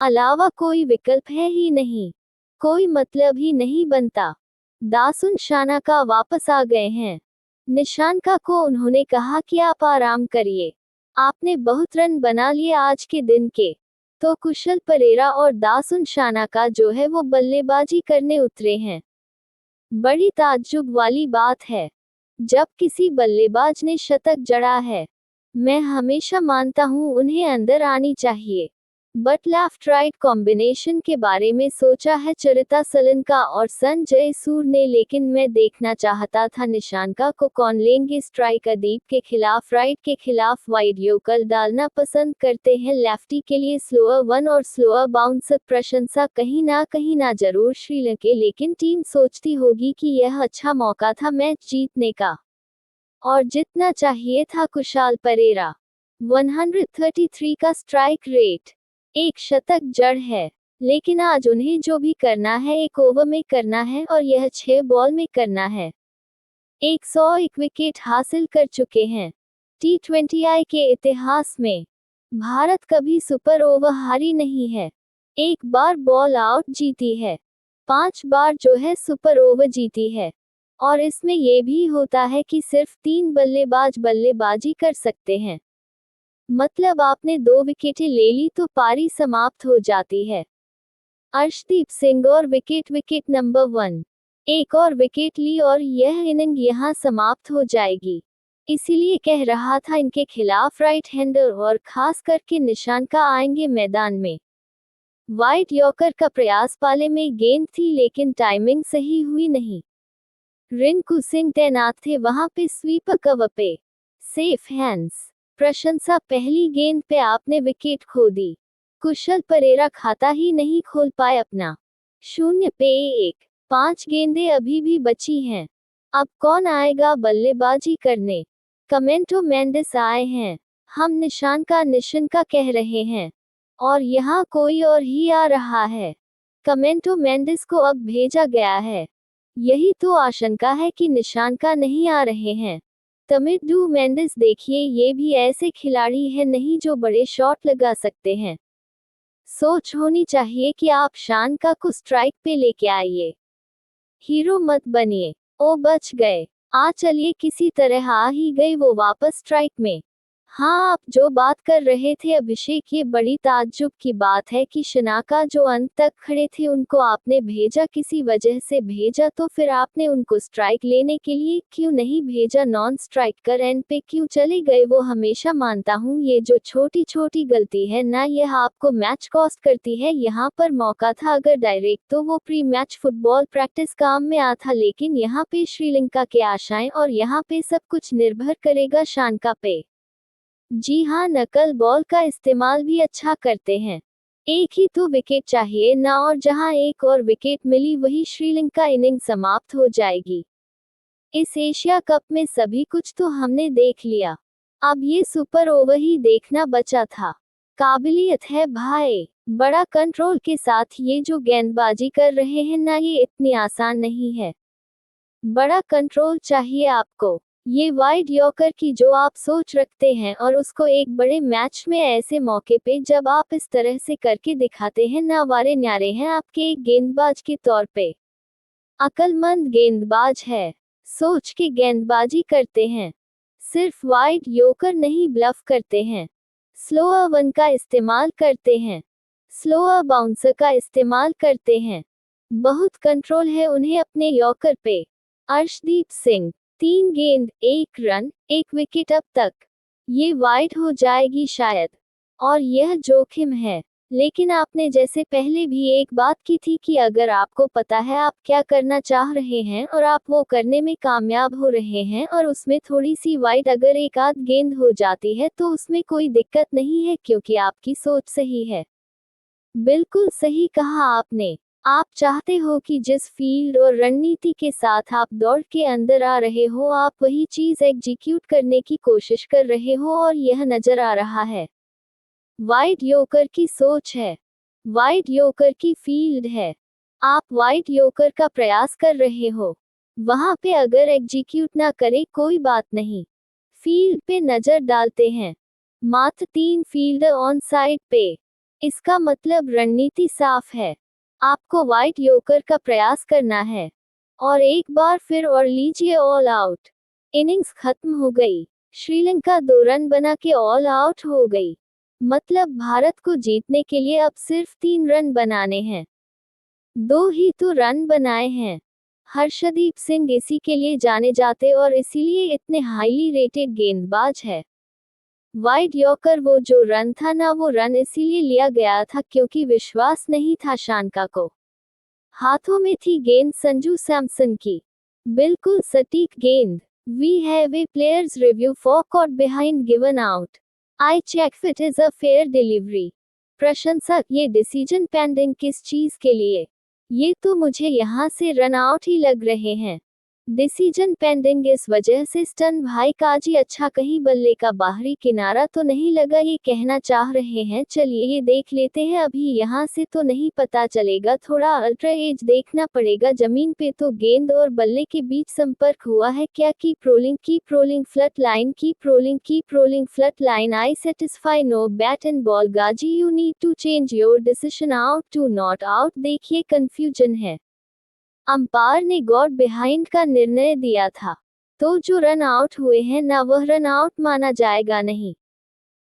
अलावा कोई विकल्प है ही नहीं, कोई मतलब ही नहीं बनता। दासुन शानाका वापस आ गए हैं। निशानका को उन्होंने कहा कि आप आराम करिए, आपने बहुत रन बना लिए आज के दिन के। तो कुशल परेरा और दासुन शानाका जो है वो बल्लेबाजी करने उतरे हैं। बड़ी ताज्जुब वाली बात है, जब किसी बल्लेबाज ने शतक जड़ा है, मैं हमेशा मानता हूं उन्हें अंदर आनी चाहिए। बट लेफ्ट राइट कॉम्बिनेशन के बारे में सोचा है चरिता सलनका और संजय सूर ने, लेकिन मैं देखना चाहता था निशानका को कौन लेंगे स्ट्राइक। अदीप के खिलाफ राइट के खिलाफ वाइड योकल डालना पसंद करते हैं लेफ्टी के लिए स्लोअर वन और स्लोअर बाउंसर। प्रशंसा कहीं ना जरूर श्रीलंका, लेकिन टीम सोचती होगी कि यह अच्छा मौका था मैच जीतने का, और जितना चाहिए था। कुशाल परेरा 133 का स्ट्राइक रेट, एक शतक जड़ है, लेकिन आज उन्हें जो भी करना है एक ओवर में करना है और यह 6 बॉल में करना है। 101 विकेट हासिल कर चुके हैं। T20I के इतिहास में भारत कभी सुपर ओवर हारी नहीं है। एक बार बॉल आउट जीती है, 5 बार जो है सुपर ओवर जीती है। और इसमें यह भी होता है कि सिर्फ 3 बल्लेबाज बल्लेबाजी कर सकते हैं, मतलब आपने 2 विकेटें ले ली तो पारी समाप्त हो जाती है। अर्शदीप सिंह और विकेट नंबर 1, एक और विकेट ली और यह इनिंग यहां समाप्त हो जाएगी। इसीलिए कह रहा था इनके खिलाफ राइट हैंडर और खास करके निशानका आएंगे मैदान में। वाइड यॉर्कर का प्रयास पाले में गेंद थी, लेकिन टाइमिंग सही हुई नहीं। रिंकू सिंह तैनात थे वहां पे स्वीपर कवर पे, सेफ हैंड्स। प्रशंसा पहली गेंद पे आपने विकेट खो दी। कुशल परेरा खाता ही नहीं खोल पाए अपना। 0 पे 1, 5 गेंदें अभी भी बची हैं। अब कौन आएगा बल्लेबाजी करने? कमेंटो मेंडिस आए हैं, हम निशान का कह रहे हैं, और यहाँ कोई और ही आ रहा है। कमेंटो मेंडिस को अब भेजा गया है। यही तो आशंका है कि निशान का नहीं आ रहे हैं। तमिल मेंडिस देखिए, ये भी ऐसे खिलाड़ी हैं नहीं जो बड़े शॉट लगा सकते हैं। सोच होनी चाहिए कि आप शानका को स्ट्राइक पे लेके आइए, हीरो मत बनिए। ओ बच गए, आ चलिए, किसी तरह आ ही गई वो वापस स्ट्राइक में। हाँ, आप जो बात कर रहे थे अभिषेक, ये बड़ी ताज्जुब की बात है कि शनाका जो अंत तक खड़े थे उनको आपने भेजा, किसी वजह से भेजा, तो फिर आपने उनको स्ट्राइक लेने के लिए क्यों नहीं भेजा? नॉन स्ट्राइकर एंड पे क्यों चले गए? वो हमेशा मानता हूँ ये जो छोटी छोटी गलती है ना, यह आपको मैच कॉस्ट करती है। यहाँ पर मौका था अगर डायरेक्ट, तो वो प्री मैच फुटबॉल प्रैक्टिस काम में आता, लेकिन यहाँ पे श्रीलंका के आशाएं और यहाँ पे सब कुछ निर्भर करेगा शानका पे। जी हाँ, नकल बॉल का इस्तेमाल भी अच्छा करते हैं। एक ही तो विकेट चाहिए ना, और जहां एक और विकेट मिली वही श्रीलंका इनिंग समाप्त हो जाएगी। इस एशिया कप में सभी कुछ तो हमने देख लिया, अब ये सुपर ओवर ही देखना बचा था। काबिलियत है भाई, बड़ा कंट्रोल के साथ ये जो गेंदबाजी कर रहे हैं ना, ये इतनी आसान नहीं है। बड़ा कंट्रोल चाहिए आपको। ये वाइड यॉर्कर की जो आप सोच रखते हैं और उसको एक बड़े मैच में ऐसे मौके पे जब आप इस तरह से करके दिखाते हैं ना, वारे न्यारे हैं आपके एक गेंदबाज के तौर पे। अक्लमंद गेंदबाज है, सोच के गेंदबाजी करते हैं, सिर्फ वाइड यॉर्कर नहीं ब्लफ करते हैं। स्लोअर वन का इस्तेमाल करते हैं, स्लोअर बाउंसर का इस्तेमाल करते हैं। बहुत कंट्रोल है उन्हें अपने यॉर्कर पे। अर्शदीप सिंह 3 गेंद 1 रन 1 विकेट अब तक। ये वाइड हो जाएगी शायद, और यह जोखिम है, लेकिन आपने जैसे पहले भी एक बात की थी कि अगर आपको पता है आप क्या करना चाह रहे हैं और आप वो करने में कामयाब हो रहे हैं, और उसमें थोड़ी सी वाइड अगर एक आध गेंद हो जाती है तो उसमें कोई दिक्कत नहीं है, क्योंकि आपकी सोच सही है। बिल्कुल सही कहा आपने। आप चाहते हो कि जिस फील्ड और रणनीति के साथ आप दौड़ के अंदर आ रहे हो, आप वही चीज एग्जीक्यूट करने की कोशिश कर रहे हो, और यह नजर आ रहा है। वाइड यॉर्कर की सोच है, वाइड यॉर्कर की फील्ड है। आप वाइड यॉर्कर का प्रयास कर रहे हो, वहां पे अगर एग्जीक्यूट ना करे कोई बात नहीं, फील्ड पे नजर डालते हैं। मात्र 3 फील्डर ऑन साइड पे, इसका मतलब रणनीति साफ है। आपको व्हाइट यॉर्कर का प्रयास करना है। और एक बार फिर और लीजिए ऑल आउट। इनिंग्स खत्म हो गई। श्रीलंका 2 रन बना के ऑल आउट हो गई। मतलब भारत को जीतने के लिए अब सिर्फ 3 रन बनाने हैं। 2 ही तो रन बनाए हैं। हर्षदीप सिंह इसी के लिए जाने जाते और इसीलिए इतने हाईली रेटेड गेंदबाज है। वाइड यॉर्कर वो जो रन था ना, वो रन इसीलिए लिया गया था क्योंकि विश्वास नहीं था शानका को। हाथों में थी गेंद संजू सैमसन की। बिल्कुल सटीक गेंद। We have a players review for caught behind given out. I check it is a fair delivery. प्रशंसक, ये डिसीजन पेंडिंग किस चीज के लिए? ये तो मुझे यहाँ से रन आउट ही लग रहे हैं। डिसीजन पेंडिंग इस वजह से स्टन भाई काजी, अच्छा कहीं बल्ले का बाहरी किनारा तो नहीं लगा, ये कहना चाह रहे हैं। चलिए ये देख लेते हैं। अभी यहाँ से तो नहीं पता चलेगा, थोड़ा अल्ट्रा एज देखना पड़ेगा। जमीन पे तो गेंद और बल्ले के बीच संपर्क हुआ है क्या? Keep rolling flat line, keep rolling flat line. I satisfy no bat and ball गाजी, you need to change your decision. Out to not out. देखिए कंफ्यूजन है। अंपायर ने गॉट बिहाइंड का निर्णय दिया था, तो जो रन आउट हुए हैं ना, वह रन आउट माना जाएगा नहीं।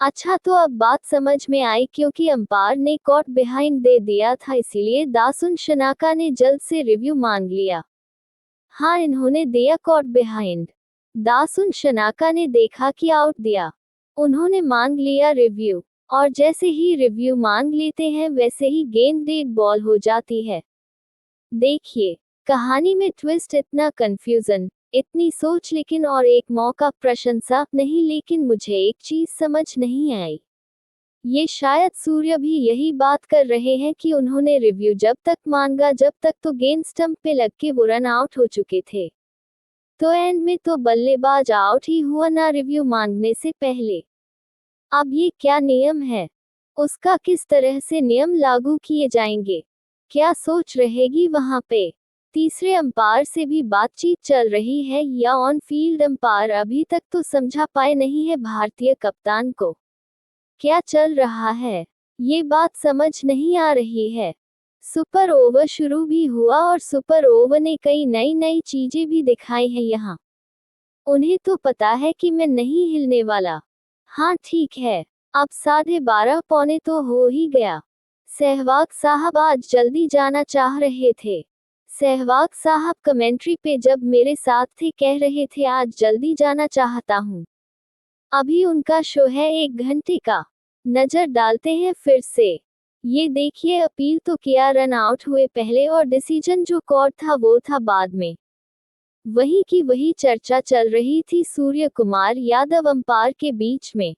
अच्छा, तो अब बात समझ में आई, क्योंकि अंपायर ने गॉट बिहाइंड दे दिया था, इसीलिए दासुन शनाका ने जल्द से रिव्यू मांग लिया। हाँ, इन्होंने दिया गॉट बिहाइंड। दासुन शनाका ने देखा कि आउट दिया, उन्होंने मांग लिया रिव्यू। और जैसे ही रिव्यू मांग लेते हैं वैसे ही गेंद डेड बॉल हो जाती है। देखिए, कहानी में ट्विस्ट, इतना कंफ्यूजन, इतनी सोच, लेकिन और एक मौका। प्रशंसा नहीं, लेकिन मुझे एक चीज समझ नहीं आई। ये शायद सूर्य भी यही बात कर रहे हैं कि उन्होंने रिव्यू जब तक मांगा, जब तक तो गेंद स्टंप पे लग के वो रन आउट हो चुके थे। तो एंड में तो बल्लेबाज आउट ही हुआ ना, रिव्यू मांगने से पहले। अब ये क्या नियम है? उसका किस तरह से नियम लागू किए जाएंगे? क्या सोच रहेगी वहां पे? तीसरे अंपायर से भी बातचीत चल रही है या ऑन फील्ड अंपायर अभी तक तो समझा पाए नहीं है भारतीय कप्तान को? क्या चल रहा है, ये बात समझ नहीं आ रही है। सुपर ओवर शुरू भी हुआ और सुपर ओवर ने कई नई चीजें भी दिखाई हैं यहाँ। उन्हें तो पता है कि मैं नहीं हिलने वाला। हाँ ठीक है, अब 12:30 पौने तो हो ही गया। सहवाग साहब आज जल्दी जाना चाह रहे थे। सहवाग साहब कमेंट्री पे जब मेरे साथ थे कह रहे थे आज जल्दी जाना चाहता हूँ। अभी उनका शो है 1 घंटे का। नजर डालते हैं फिर से। ये देखिए, अपील तो किया, रन आउट हुए पहले और डिसीजन जो कॉर्ड था वो था बाद में। वही की वही चर्चा चल रही थी सूर्य कुमार यादव अंपायर के बीच में।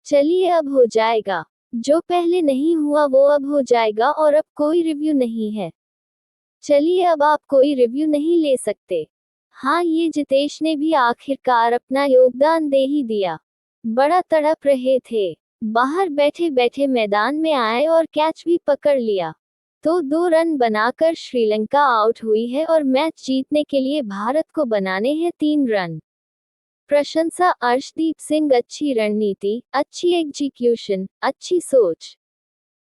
चलिए अब हो जाएगा, जो पहले नहीं हुआ वो अब हो जाएगा, और अब कोई रिव्यू नहीं है। चलिए अब आप कोई रिव्यू नहीं ले सकते। हाँ, ये जितेश ने भी आखिरकार अपना योगदान दे ही दिया। बड़ा तड़प रहे थे, बाहर बैठे बैठे मैदान में आए और कैच भी पकड़ लिया। तो 2 रन बनाकर श्रीलंका आउट हुई है और मैच जीतने के लिए भारत को बनाने हैं 3 रन। प्रशंसा अर्शदीप सिंह, अच्छी रणनीति, अच्छी एग्जीक्यूशन, अच्छी सोच,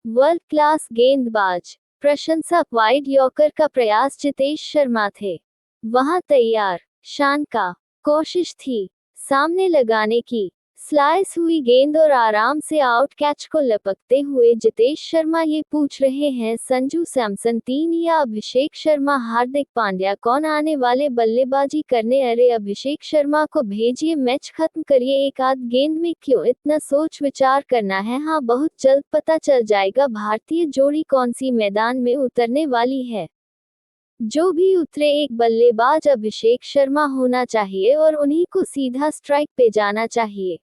वर्ल्ड क्लास गेंदबाज। प्रशंसा वाइड यॉर्कर का प्रयास जितेश शर्मा थे वहां तैयार। शान का कोशिश थी सामने लगाने की, स्लाइस हुई गेंद और आराम से आउट। कैच को लपकते हुए जितेश शर्मा ये पूछ रहे हैं संजू सैमसन 3 या अभिषेक शर्मा? हार्दिक पांड्या कौन आने वाले बल्लेबाजी करने? अरे अभिषेक शर्मा को भेजिए, मैच खत्म करिए। एक आध गेंद में क्यों इतना सोच विचार करना है? हाँ, बहुत जल्द पता चल जाएगा भारतीय जोड़ी कौन सी मैदान में उतरने वाली है। जो भी उतरे एक बल्लेबाज अभिषेक शर्मा होना चाहिए और उन्हीं को सीधा स्ट्राइक पे जाना चाहिए।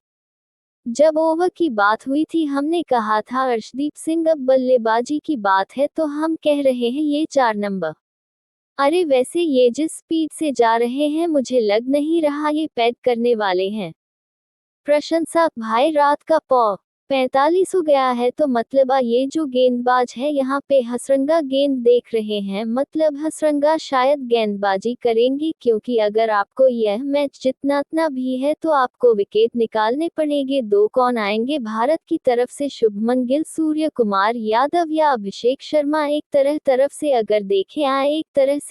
जब ओवर की बात हुई थी हमने कहा था अर्शदीप सिंह, अब बल्लेबाजी की बात है तो हम कह रहे हैं ये 4 नंबर। अरे वैसे ये जिस स्पीड से जा रहे हैं मुझे लग नहीं रहा ये पैड करने वाले हैं। प्रशंसा भाई रात का पौ 45 हो गया है तो मतलब ये जो गेंदबाज है यहाँ पे हसरंगा गेंद देख रहे हैं, मतलब हसरंगा शायद गेंदबाजी करेंगे, क्योंकि अगर आपको यह मैच जितना भी है तो आपको विकेट निकालने पड़ेंगे। दो कौन आएंगे भारत की तरफ से? शुभमन गिल, सूर्य कुमार यादव या अभिषेक शर्मा? एक तरफ से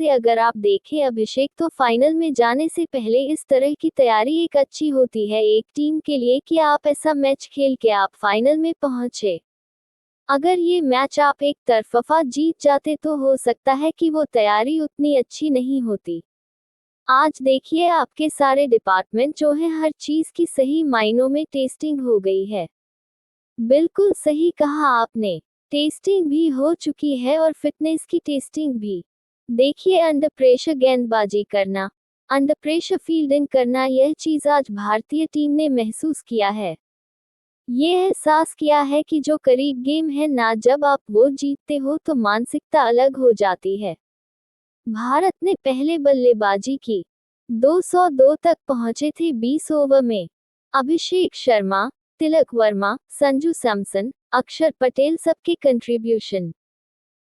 अगर आप देखें अभिषेक तो फाइनल में जाने से पहले इस तरह की तैयारी एक अच्छी होती है एक टीम के लिए कि आप ऐसा मैच खेल के आप फाइनल में पहुंचे। अगर ये मैच आप एक तरफा जीत जाते तो हो सकता है कि वो तैयारी उतनी अच्छी नहीं होती। आज देखिए आपके सारे डिपार्टमेंट जो है हर चीज की सही मायनों में टेस्टिंग हो गई है। बिल्कुल सही कहा आपने, टेस्टिंग भी हो चुकी है और फिटनेस की टेस्टिंग भी। देखिए अंडर प्रेशर गेंदबाजी करना, अंडर प्रेशर फील्डिंग करना, यह चीज आज भारतीय टीम ने महसूस किया है। ये एहसास किया है कि जो करीब गेम है ना, जब आप वो जीतते हो तो मानसिकता अलग हो जाती है। भारत ने पहले बल्लेबाजी की, 202 तक पहुंचे थे 20 ओवर में। अभिषेक शर्मा, तिलक वर्मा, संजू सैमसन, अक्षर पटेल सबके कंट्रीब्यूशन।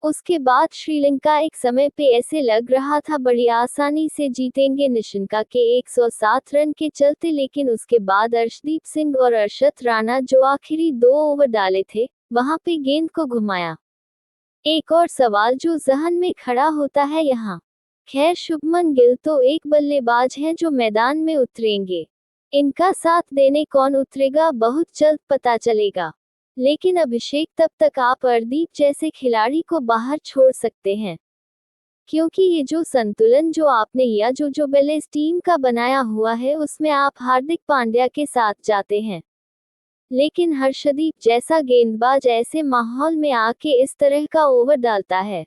उसके बाद श्रीलंका एक समय पे ऐसे लग रहा था बड़ी आसानी से जीतेंगे निशंका के 107 रन के चलते, लेकिन उसके बाद अर्शदीप सिंह और अरशद राणा जो आखिरी 2 ओवर डाले थे वहां पे गेंद को घुमाया। एक और सवाल जो जहन में खड़ा होता है यहाँ, खैर शुभमन गिल तो एक बल्लेबाज हैं जो मैदान में उतरेंगे, इनका साथ देने कौन उतरेगा बहुत जल्द पता चलेगा। लेकिन अभिषेक तब तक आप अर्शदीप जैसे खिलाड़ी को बाहर छोड़ सकते हैं, क्योंकि ये जो संतुलन जो आपने या जो बैलेंस टीम का बनाया हुआ है उसमें आप हार्दिक पांड्या के साथ जाते हैं। लेकिन हर्षदीप जैसा गेंदबाज ऐसे माहौल में आके इस तरह का ओवर डालता है,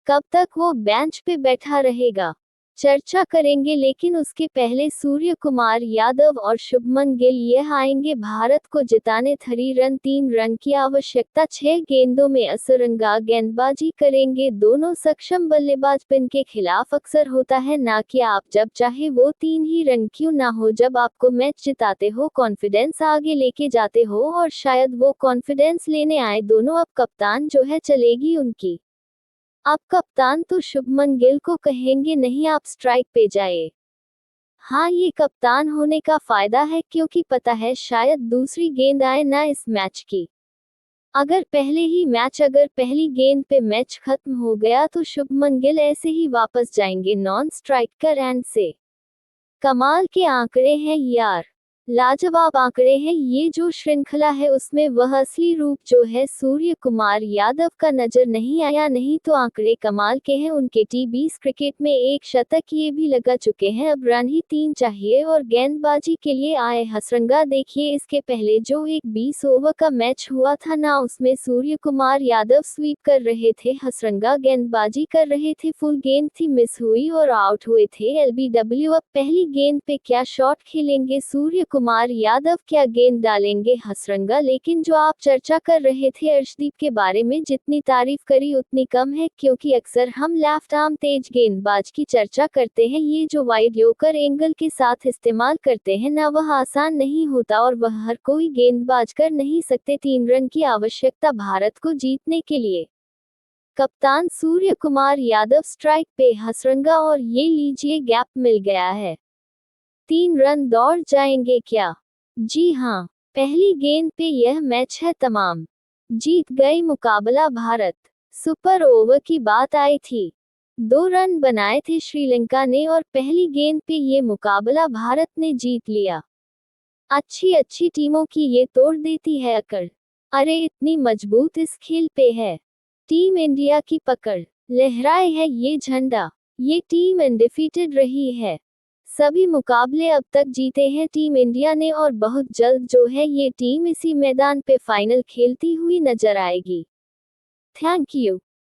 कब तक वो बेंच पे बैठा रहेगा? चर्चा करेंगे, लेकिन उसके पहले सूर्य कुमार यादव और शुभमन गिल यह आएंगे भारत को जिताने। 3 रन की आवश्यकता, 6 गेंदों में असरंगा गेंदबाजी करेंगे। दोनों सक्षम बल्लेबाज पिन के खिलाफ अक्सर होता है ना कि आप जब चाहे वो 3 ही रन क्यों ना हो, जब आपको मैच जिताते हो, कॉन्फिडेंस आगे लेके जाते हो, और शायद वो कॉन्फिडेंस लेने आए दोनों अब कप्तान जो है चलेगी उनकी। आप कप्तान तो शुभमन गिल को कहेंगे नहीं आप स्ट्राइक पे जाए। हाँ, ये कप्तान होने का फायदा है क्योंकि पता है शायद दूसरी गेंद आए ना इस मैच की। अगर पहली गेंद पे मैच खत्म हो गया तो शुभमन गिल ऐसे ही वापस जाएंगे नॉन स्ट्राइकर एंड से। कमाल के आंकड़े हैं यार, लाजवाब आंकड़े हैं। ये जो श्रृंखला है उसमें वह असली रूप जो है सूर्य कुमार यादव का नजर नहीं आया, नहीं तो आंकड़े कमाल के हैं उनके। T20 क्रिकेट में 1 शतक ये भी लगा चुके हैं, अब रन ही 3 चाहिए और गेंदबाजी के लिए आए हसरंगा। देखिए इसके पहले जो एक 20 ओवर का मैच हुआ था ना, उसमें सूर्य कुमार यादव स्वीप कर रहे थे, हसरंगा गेंदबाजी कर रहे थे, फुल गेंद थी मिस हुई और आउट हुए थे LBW। अब पहली गेंद पे क्या शॉट खेलेंगे सूर्य कुमार यादव, क्या गेंद डालेंगे हसरंगा? लेकिन जो आप चर्चा कर रहे थे अर्शदीप के बारे में, जितनी तारीफ करी उतनी कम है, क्योंकि अक्सर हम लेफ्ट आर्म तेज गेंदबाज की चर्चा करते हैं, ये जो वाइड यॉर्कर एंगल के साथ इस्तेमाल करते हैं ना, वह आसान नहीं होता और वह हर कोई गेंदबाज कर नहीं सकते। 3 रन की आवश्यकता भारत को जीतने के लिए। कप्तान सूर्य कुमार यादव स्ट्राइक पे, हसरंगा और ये लीजिए गैप मिल गया है। 3 रन दौड़ जाएंगे क्या? जी हाँ, पहली गेंद पे यह मैच है तमाम। जीत गई मुकाबला भारत। सुपर ओवर की बात आई थी, 2 रन बनाए थे श्रीलंका ने और पहली गेंद पे ये मुकाबला भारत ने जीत लिया। अच्छी टीमों की ये तोड़ देती है अकड़। अरे इतनी मजबूत इस खेल पे है। टीम इंडिया की पकड़, लहराए है ये झंडा। ये टीम अनडिफीटेड रही है, सभी मुकाबले अब तक जीते हैं टीम इंडिया ने, और बहुत जल्द जो है ये टीम इसी मैदान पे फाइनल खेलती हुई नजर आएगी। Thank you.